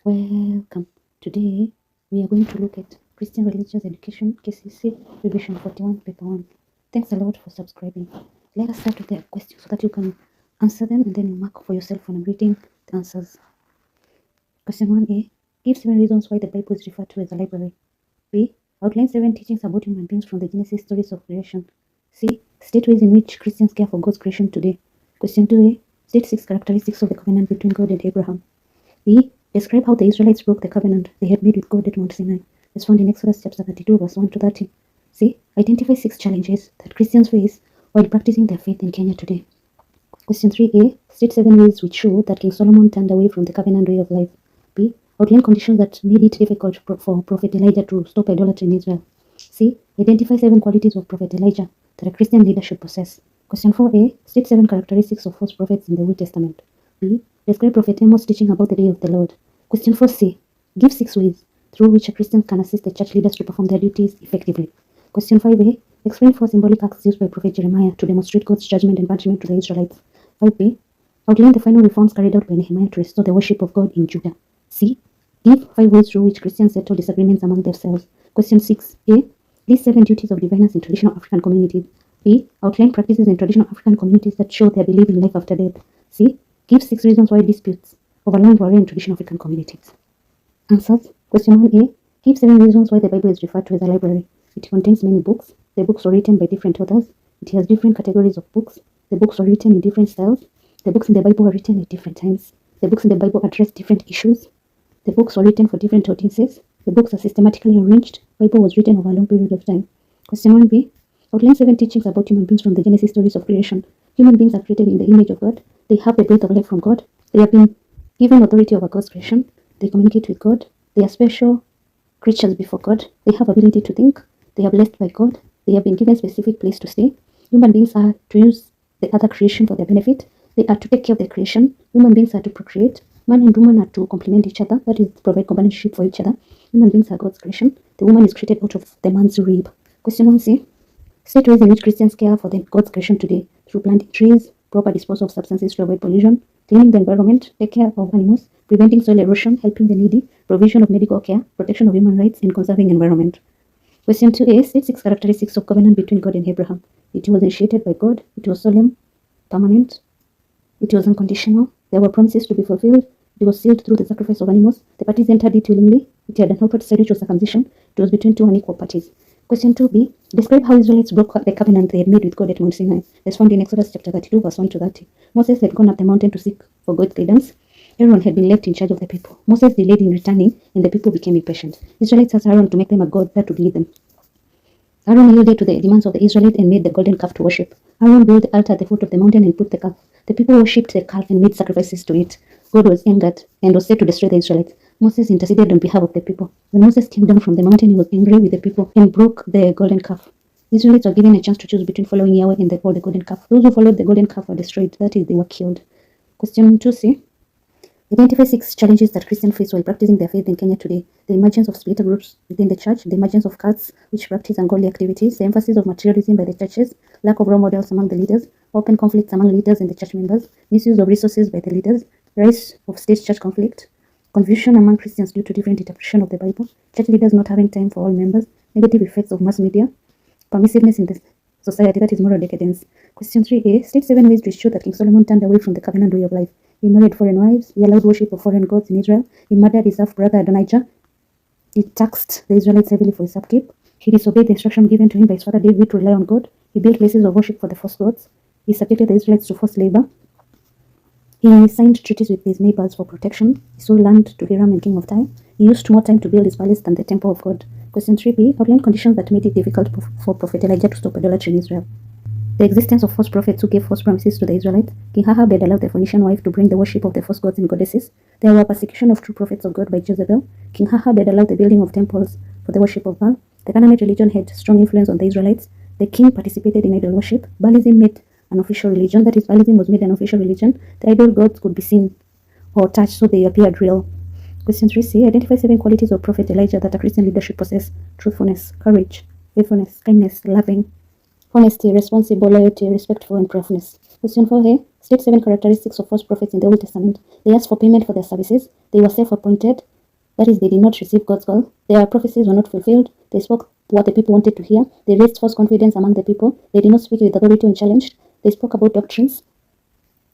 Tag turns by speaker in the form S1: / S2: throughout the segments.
S1: Welcome. Today we are going to look at Christian Religious Education KCSE Revision 41 Paper 1. Thanks a lot for subscribing. Let us start with the questions so that you can answer them and then you mark for yourself when I'm reading the answers. Question 1a. Give 7 reasons why the Bible is referred to as a library. B. Outline 7 teachings about human beings from the Genesis stories of creation. C. State ways in which Christians care for God's creation today. Question 2a. State 6 characteristics of the covenant between God and Abraham. B. Describe how the Israelites broke the covenant they had made with God at Mount Sinai, as found in Exodus chapter 32, verse 1 to 30. C. Identify 6 challenges that Christians face while practicing their faith in Kenya today. Question 3a. State 7 ways which show that King Solomon turned away from the covenant way of life. B. Outline conditions that made it difficult for Prophet Elijah to stop idolatry in Israel. C. Identify 7 qualities of Prophet Elijah that a Christian leader should possess. Question 4a. State 7 characteristics of false prophets in the Old Testament. B. Describe Prophet Amos' teaching about the day of the Lord. Question 4c. Give 6 ways through which a Christian can assist the church leaders to perform their duties effectively. Question 5a. Explain 4 symbolic acts used by Prophet Jeremiah to demonstrate God's judgment and punishment to the Israelites. 5b. Outline the final reforms carried out by Nehemiah to restore the worship of God in Judah. C. Give 5 ways through which Christians settle disagreements among themselves. Question 6a. List 7 duties of diviners in traditional African communities. B. Outline practices in traditional African communities that show their belief in life after death. C. Give 6 reasons why disputes over land were rare in traditional African communities. Answers. Question 1a. Give 7 reasons why the Bible is referred to as a library. It contains many books. The books were written by different authors. It has different categories of books. The books were written in different styles. The books in the Bible were written at different times. The books in the Bible address different issues. The books were written for different audiences. The books are systematically arranged. The Bible was written over a long period of time. Question 1b. Outline 7 teachings about human beings from the Genesis stories of creation. Human beings are created in the image of God. They have the breath of life from God. They have been given authority over God's creation. They communicate with God. They are special creatures before God. They have ability to think. They are blessed by God. They have been given specific place to stay. Human beings are to use the other creation for their benefit. They are to take care of the creation. Human beings are to procreate. Man and woman are to complement each other. That is, provide companionship for each other. Human beings are God's creation. The woman is created out of the man's rib. Question 1c. State ways in which Christians care for God's creation today through planting trees, proper disposal of substances to avoid pollution, cleaning the environment, take care of animals, preventing soil erosion, helping the needy, provision of medical care, protection of human rights, and conserving environment. Question 2a. State 6 characteristics of covenant between God and Abraham. It was initiated by God. It was solemn, permanent. It was unconditional. There were promises to be fulfilled. It was sealed through the sacrifice of animals. The parties entered it willingly. It had an outward side which was circumcision. It was between 2 unequal parties. Question 2b. Describe how Israelites broke the covenant they had made with God at Mount Sinai, as found in Exodus chapter 32, verse 1 to 30. Moses had gone up the mountain to seek for God's guidance. Aaron had been left in charge of the people. Moses delayed in returning, and the people became impatient. Israelites asked Aaron to make them a god that would lead them. Aaron yielded to the demands of the Israelites and made the golden calf to worship. Aaron built the altar at the foot of the mountain and put the calf. The people worshipped the calf and made sacrifices to it. God was angered and was set to destroy the Israelites. Moses interceded on behalf of the people. When Moses came down from the mountain, he was angry with the people and broke the golden calf. The Israelites were given a chance to choose between following Yahweh and the golden calf. Those who followed the golden calf were destroyed. That is, they were killed. Question 2c. Identify 6 challenges that Christians face while practicing their faith in Kenya today. The emergence of splinter groups within the church, the emergence of cults which practice ungodly activities, the emphasis of materialism by the churches, lack of role models among the leaders, open conflicts among leaders and the church members, misuse of resources by the leaders, rise of state-church conflict, confusion among Christians due to different interpretation of the Bible, church leaders not having time for all members, negative effects of mass media, permissiveness in the society, that is moral decadence. Question 3a. State 7 ways to show that King Solomon turned away from the covenant way of life. He married foreign wives. He allowed worship of foreign gods in Israel. He murdered his half-brother Adonijah. He taxed the Israelites heavily for his upkeep. He disobeyed the instruction given to him by his father David to rely on God. He built places of worship for the false gods. He subjected the Israelites to forced labor. He signed treaties with his neighbors for protection. He sold land to Hiram and king of Tyre. He used more time to build his palace than the temple of God. Question 3b. Outline conditions that made it difficult for Prophet Elijah to stop idolatry in Israel. The existence of false prophets who gave false promises to the Israelites. King Ahab had allowed the Phoenician wife to bring the worship of the false gods and goddesses. There were persecution of true prophets of God by Jezebel. King Ahab had allowed the building of temples for the worship of Baal. The Canaanite religion had strong influence on the Israelites. The king participated in idol worship. Baalism made an official religion. That is, Baalism was made an official religion. The idol gods could be seen or touched, so they appeared real. Question 3c. Identify 7 qualities of Prophet Elijah that a Christian leader should possess. Truthfulness, courage, faithfulness, kindness, loving, honesty, responsible, loyalty, respectful, and prayerfulness. Question 4a. State 7 characteristics of false prophets in the Old Testament. They asked for payment for their services. They were self-appointed. That is, they did not receive God's call. Their prophecies were not fulfilled. They spoke what the people wanted to hear. They raised false confidence among the people. They did not speak with authority when challenged. They spoke about doctrines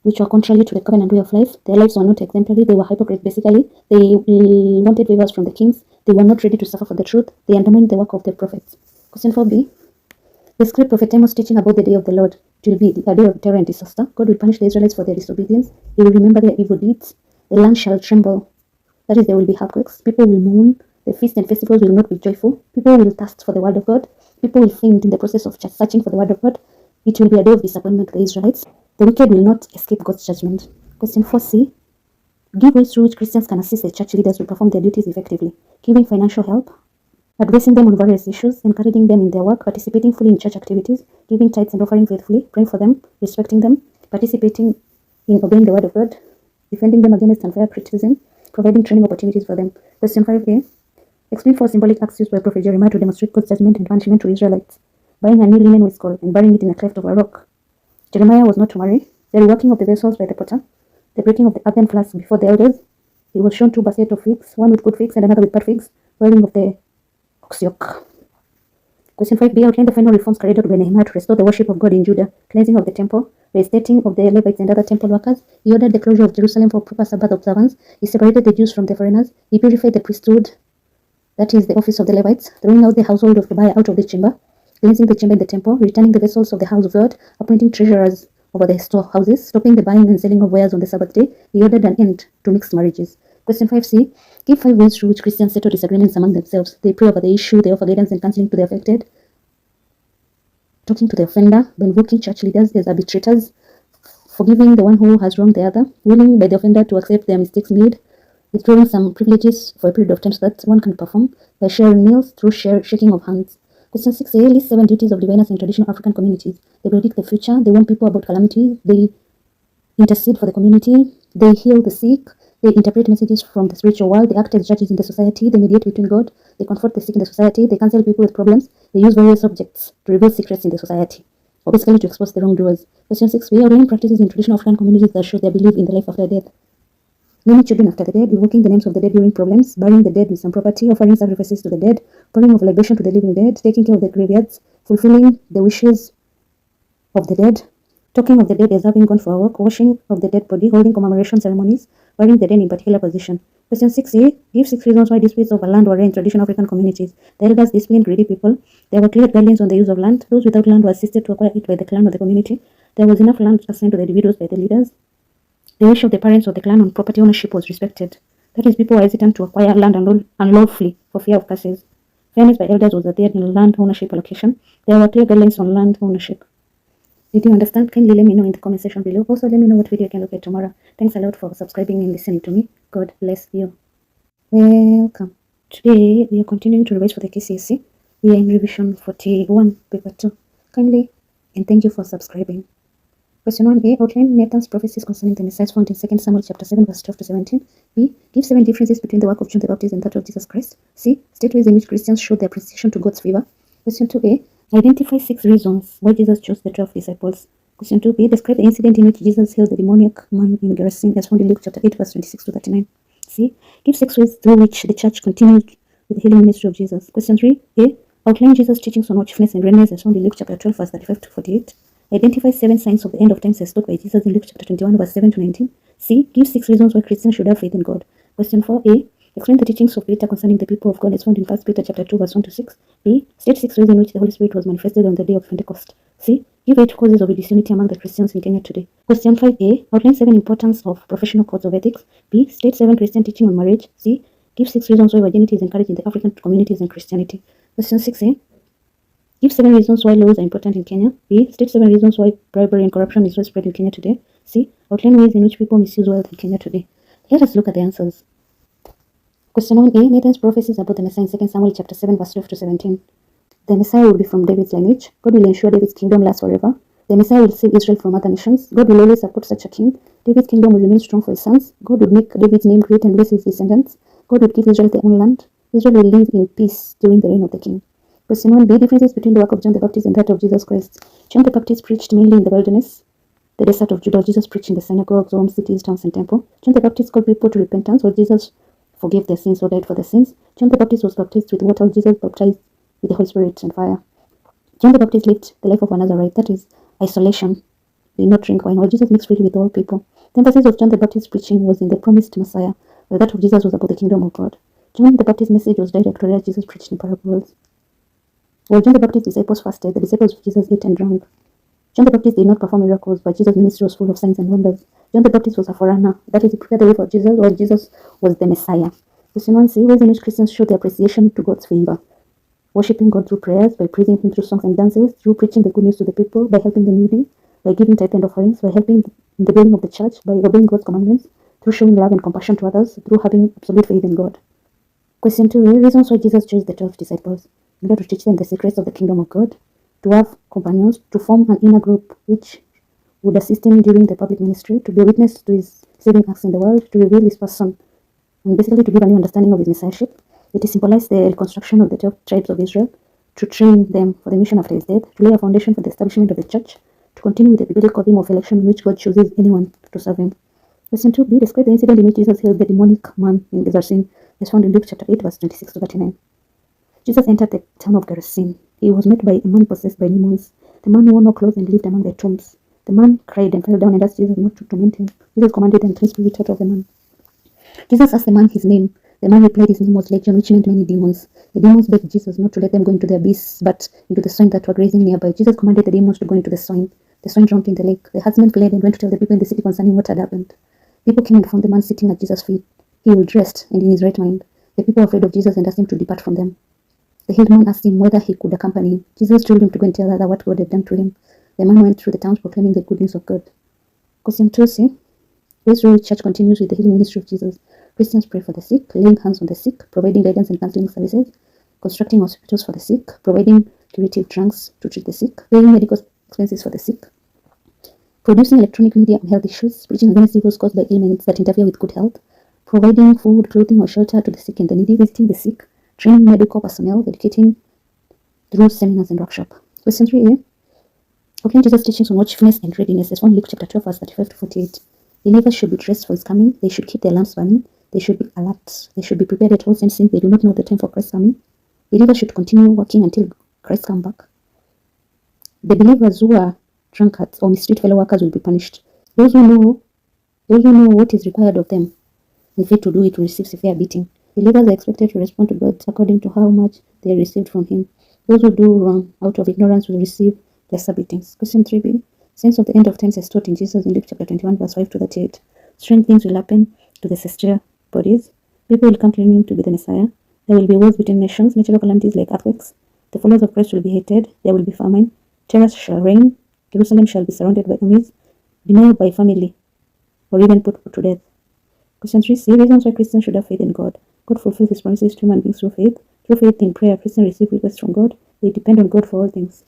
S1: which were contrary to the covenant way of life. Their lives were not exemplary. They were hypocrites, basically. They wanted favors from the kings. They were not ready to suffer for the truth. They undermined the work of the prophets. Question 4b. The script Prophet Amos teaching about the day of the Lord. It will be a day of terror and disaster. God will punish the Israelites for their disobedience. He will remember their evil deeds. The land shall tremble. That is, there will be earthquakes. People will mourn. The feasts and festivals will not be joyful. People will thirst for the word of God. People will faint in the process of searching for the word of God. It will be a day of disappointment to the Israelites. The wicked will not escape God's judgment. Question 4c. Give ways through which Christians can assist the church leaders to perform their duties effectively. Giving financial help, advising them on various issues, encouraging them in their work, participating fully in church activities, giving tithes and offering faithfully, praying for them, respecting them, participating in obeying the word of God, defending them against unfair criticism, providing training opportunities for them. Question 5a. Explain 4 symbolic acts used by Prophet Jeremiah to demonstrate God's judgment and punishment to Israelites. Buying a new linen waistcoat and burying it in a cleft of a rock. Jeremiah was not to marry. The reworking of the vessels by the potter. The breaking of the earthen flask before the elders. He was shown 2 baskets of figs, one with good figs and another with bad figs. Wearing of the ox yoke. Question 5b. Outline the final reforms carried out by Nehemiah to restore the worship of God in Judah. Cleansing of the temple. Restating of the Levites and other temple workers. He ordered the closure of Jerusalem for proper Sabbath observance. He separated the Jews from the foreigners. He purified the priesthood, that is the office of the Levites, throwing out the household of Tobiah out of the chamber, cleansing the chamber in the temple, returning the vessels of the house of God, appointing treasurers over the storehouses, stopping the buying and selling of wares on the Sabbath day. He ordered an end to mixed marriages. Question 5c. Give 5 ways through which Christians settle disagreements among themselves. They pray over the issue, they offer guidance and counseling to the affected, talking to the offender, invoking church leaders as arbitrators, forgiving the one who has wronged the other, willing by the offender to accept their mistakes made, withdrawing some privileges for a period of time so that one can perform, by sharing meals through shaking of hands. Question 6a. List 7 duties of diviners in traditional African communities. They predict the future, they warn people about calamities, they intercede for the community, they heal the sick, they interpret messages from the spiritual world, they act as judges in the society, they mediate between God, they comfort the sick in the society, they counsel people with problems, they use various objects to reveal secrets in the society, or basically to expose the wrongdoers. Question 6b. Ordaining practices in traditional African communities that show their belief in the life after death. Naming children after the dead, invoking the names of the dead during problems, burying the dead with some property, offering sacrifices to the dead, pouring of libation to the living dead, taking care of the graveyards, fulfilling the wishes of the dead, talking of the dead as having gone for a walk, washing of the dead body, holding commemoration ceremonies, burying the dead in particular position. Question 6a. Give 6 reasons why disputes over land were rare in traditional African communities. The elders disciplined greedy people. There were clear guidelines on the use of land. Those without land were assisted to acquire it by the clan or the community. There was enough land assigned to the individuals by the leaders. The wish of the parents of the clan on property ownership was respected. That is, people were hesitant to acquire land unlawfully for fear of curses. Fairness by elders was adhered in land ownership allocation. There were clear guidelines on land ownership. Did you understand? Kindly let me know in the comment section below. Also, let me know what video I can look at tomorrow. Thanks a lot for subscribing and listening to me. God bless you. Welcome. Today, we are continuing to revise for the KCSE. We are in revision 41, paper 2. Kindly and thank you for subscribing. Question 1a. Outline Nathan's prophecies concerning the Messiah found in 2 Samuel chapter 7, verse 12 to 17. B. Give 7 differences between the work of John the Baptist and that of Jesus Christ. C. State ways in which Christians show their appreciation to God's favor. Question 2a. Identify 6 reasons why Jesus chose the 12 disciples. Question 2b. Describe the incident in which Jesus healed the demoniac man in Gerasene as found in Luke chapter 8, verse 26 to 39. C. Give 6 ways through which the church continued with the healing ministry of Jesus. Question 3a. Outline Jesus' teachings on watchfulness and readiness as found in Luke chapter 12, verse 35 to 48. Identify 7 signs of the end of times as taught by Jesus in Luke chapter 21, verse 7 to 19. C. Give 6 reasons why Christians should have faith in God. Question 4a. Explain the teachings of Peter concerning the people of God as found in 1 Peter chapter 2, verse 1 to 6. B. State 6 ways in which the Holy Spirit was manifested on the day of Pentecost. C. Give 8 causes of disunity among the Christians in Kenya today. Question 5a. Outline 7 importance of professional codes of ethics. B. State 7 Christian teaching on marriage. C. Give 6 reasons why virginity is encouraged in the African communities and Christianity. Question 6a. Give 7 reasons why laws are important in Kenya. B. State 7 reasons why bribery and corruption is widespread in Kenya today. C. Outline ways in which people misuse wealth in Kenya today. Let us look at the answers. Question 1a. Nathan's prophecies about the Messiah in 2 Samuel chapter 7, verse 12 to 17. The Messiah will be from David's lineage. God will ensure David's kingdom lasts forever. The Messiah will save Israel from other nations. God will always support such a king. David's kingdom will remain strong for his sons. God would make David's name great and bless his descendants. God would give Israel their own land. Israel will live in peace during the reign of the king. Question 1b. Differences between the work of John the Baptist and that of Jesus Christ. John the Baptist preached mainly in the wilderness, the desert of Judah. Jesus preached in the synagogues, homes, cities, towns, and temple. John the Baptist called people to repentance, while Jesus forgave their sins or died for their sins. John the Baptist was baptized with water, Jesus baptized with the Holy Spirit and fire. John the Baptist lived the life of a Nazarite, that is, isolation. He did not drink wine, while Jesus mixed freely with all people. The emphasis of John the Baptist's preaching was in the promised Messiah, while that of Jesus was about the kingdom of God. John the Baptist's message was direct, whereas Jesus preached in parables. While John the Baptist's disciples fasted, the disciples of Jesus ate and drank. John the Baptist did not perform miracles, but Jesus' ministry was full of signs and wonders. John the Baptist was a forerunner, that is, he prepared the way for Jesus, while Jesus was the Messiah. Question 1c, ways in which Christians show their appreciation to God's favor. Worshipping God through prayers, by praising Him through songs and dances, through preaching the good news to the people, by helping the needy, by giving tithe and offerings, by helping in the building of the church, by obeying God's commandments, through showing love and compassion to others, through having absolute faith in God. Question 2, reasons why Jesus chose the 12 disciples. In order to teach them the secrets of the kingdom of God, to have companions, to form an inner group which would assist him during the public ministry, to be a witness to his saving acts in the world, to reveal his person, and basically to give a new understanding of his messiahship. It symbolized the reconstruction of the 12 tribes of Israel, to train them for the mission after his death, to lay a foundation for the establishment of the church, to continue with the biblical theme of election in which God chooses anyone to serve him. Question 2b, describe the incident in which Jesus healed the demonic man in Gerasene, as found in Luke chapter 8, verse 26 to 39. Jesus entered the town of Gerasene. He was met by a man possessed by demons. The man wore no clothes and lived among the tombs. The man cried and fell down and asked Jesus not to torment him. Jesus commanded the unclean spirit out of the man. Jesus asked the man his name. The man replied his name was Legion, which meant many demons. The demons begged Jesus not to let them go into the abyss, but into the swine that were grazing nearby. Jesus commanded the demons to go into the swine. The swine drowned in the lake. The herdsmen fled and went to tell the people in the city concerning what had happened. People came and found the man sitting at Jesus' feet, healed, dressed, and in his right mind. The people were afraid of Jesus and asked him to depart from them. The healed man asked him whether he could accompany him. Jesus told him to go and tell others what God had done to him. The man went through the towns proclaiming the good news of God. Question 2c. This Royal Church continues with the healing ministry of Jesus. Christians pray for the sick, laying hands on the sick, providing guidance and counseling services, constructing hospitals for the sick, providing curative drugs to treat the sick, paying medical expenses for the sick, producing electronic media on health issues, preaching against evils caused by ailments that interfere with good health, providing food, clothing, or shelter to the sick and the needy, visiting the sick, training medical personnel, educating through seminars and workshops. Question 3a. Proclaim Jesus' teachings on watchfulness and readiness, as found in Luke chapter 12, verse 35 to 48. Believers should be dressed for his coming. They should keep their lamps burning. They should be alert. They should be prepared at all times, since they do not know the time for Christ's coming. Believers should continue working until Christ comes back. The believers who are drunkards or mistreat fellow workers will be punished. Those who know what is required of them and fail to do it will receive severe beating. Believers are expected to respond to God according to how much they received from Him. Those who do wrong out of ignorance will receive lesser beatings. Question 3b. Sense of the end of times as taught in Jesus in Luke chapter 21, verse 5 to 38. Strange things will happen to the celestial bodies. People will come claiming to be the Messiah. There will be wars between nations, natural calamities like earthquakes. The followers of Christ will be hated. There will be famine. Terror shall reign. Jerusalem shall be surrounded by enemies, denial by family, or even put to death. Question 3c. Reasons why Christians should have faith in God. God fulfills His promises to human beings through faith. Through faith in prayer, Christians receive requests from God. They depend on God for all things.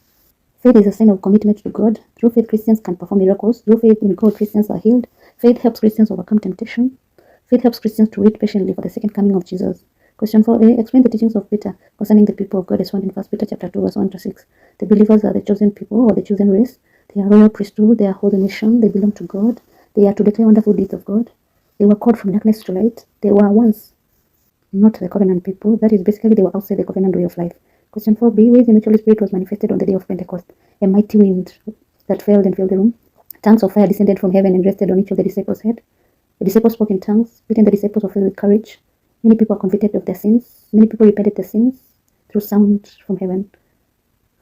S1: Faith is a sign of commitment to God. Through faith, Christians can perform miracles. Through faith in God, Christians are healed. Faith helps Christians overcome temptation. Faith helps Christians to wait patiently for the second coming of Jesus. Question 4a. Explain the teachings of Peter concerning the people of God as found in 1 Peter chapter 2, verse 1 to 6. The believers are the chosen people or the chosen race. They are royal priesthood. They are holy nation. They belong to God. They are to declare wonderful deeds of God. They were called from darkness to light. They were once not the covenant people. That is, basically, they were outside the covenant way of life. Question 4b. Ways in which the Holy Spirit was manifested on the day of Pentecost. A mighty wind that fell and filled the room. Tongues of fire descended from heaven and rested on each of the disciples' head. The disciples spoke in tongues. Peter and the disciples were filled with courage. Many people are convicted of their sins. Many people repented their sins through sound from heaven.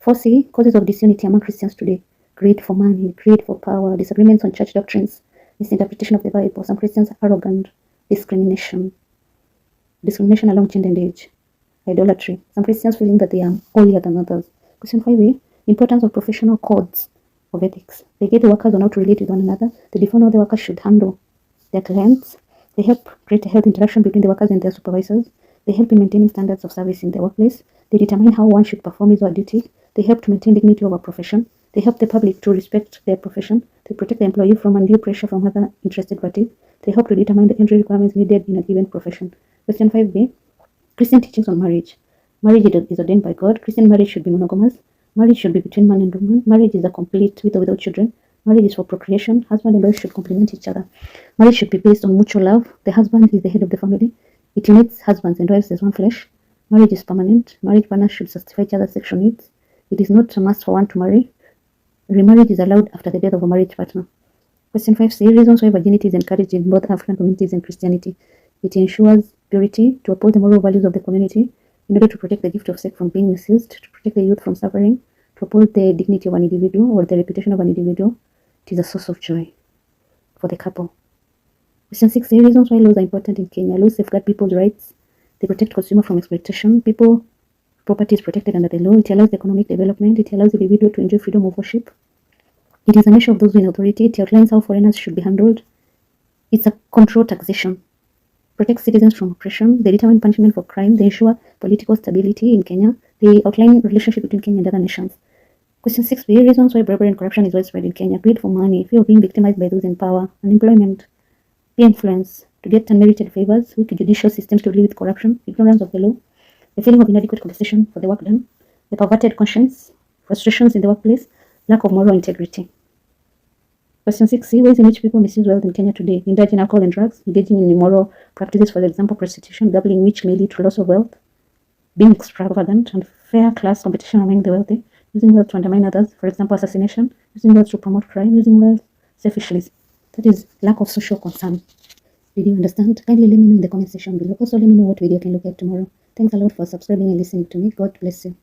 S1: 4c. Causes of disunity among Christians today. Greed for money, greed for power, disagreements on church doctrines, misinterpretation of the Bible. Some Christians are arrogant, discrimination along gender and age, idolatry. Some Christians feeling that they are holier than others. Question 5a. Importance of professional codes of ethics. They guide the workers on how to relate with one another. They define how the workers should handle their clients. They help create a healthy interaction between the workers and their supervisors. They help in maintaining standards of service in their workplace. They determine how one should perform his or her duty. They help to maintain dignity of a profession. They help the public to respect their profession. They protect the employee from undue pressure from other interested parties. They help to determine the entry requirements needed in a given profession. Question 5b. Christian teachings on marriage. Marriage is ordained by God. Christian marriage should be monogamous. Marriage should be between man and woman. Marriage is a complete with or without children. Marriage is for procreation. Husband and wife should complement each other. Marriage should be based on mutual love. The husband is the head of the family. It unites husbands and wives as one flesh. Marriage is permanent. Marriage partners should satisfy each other's sexual needs. It is not a must for one to marry. Remarriage is allowed after the death of a marriage partner. Question 5c. Reasons why virginity is encouraged in both African communities and Christianity. It ensures purity, to uphold the moral values of the community, in order to protect the gift of sex from being misused, to protect the youth from suffering, to uphold the dignity of an individual or the reputation of an individual. It is a source of joy for the couple. Question 6a. Reasons why laws are important in Kenya. Laws safeguard people's rights. They protect consumers from exploitation. People property is protected under the law. It allows economic development. It allows the individual to enjoy freedom of worship. It is a measure of those in authority. It outlines how foreigners should be handled. It's a control taxation. Protects citizens from oppression. They determine punishment for crime. They ensure political stability in Kenya. They outline relationship between Kenya and other nations. Question 6b. Reasons why bribery and corruption is widespread in Kenya. Greed for money, fear of being victimized by those in power, unemployment, peer influence, to get unmerited favors, weak judicial systems to deal with corruption, ignorance of the law, the feeling of inadequate compensation for the work done, the perverted conscience, frustrations in the workplace, lack of moral integrity. Question 6c. Ways in which people misuse wealth in Kenya today. Indulge in alcohol and drugs, engaging in immoral practices, for example, prostitution, gambling, which may lead to loss of wealth, being extravagant, unfair class competition among the wealthy, using wealth to undermine others, for example, assassination, using wealth to promote crime, using wealth selfishly. That is lack of social concern. Did you understand? Kindly let me know in the comment section below. Also, let me know what video I can look at tomorrow. Thanks a lot for subscribing and listening to me. God bless you.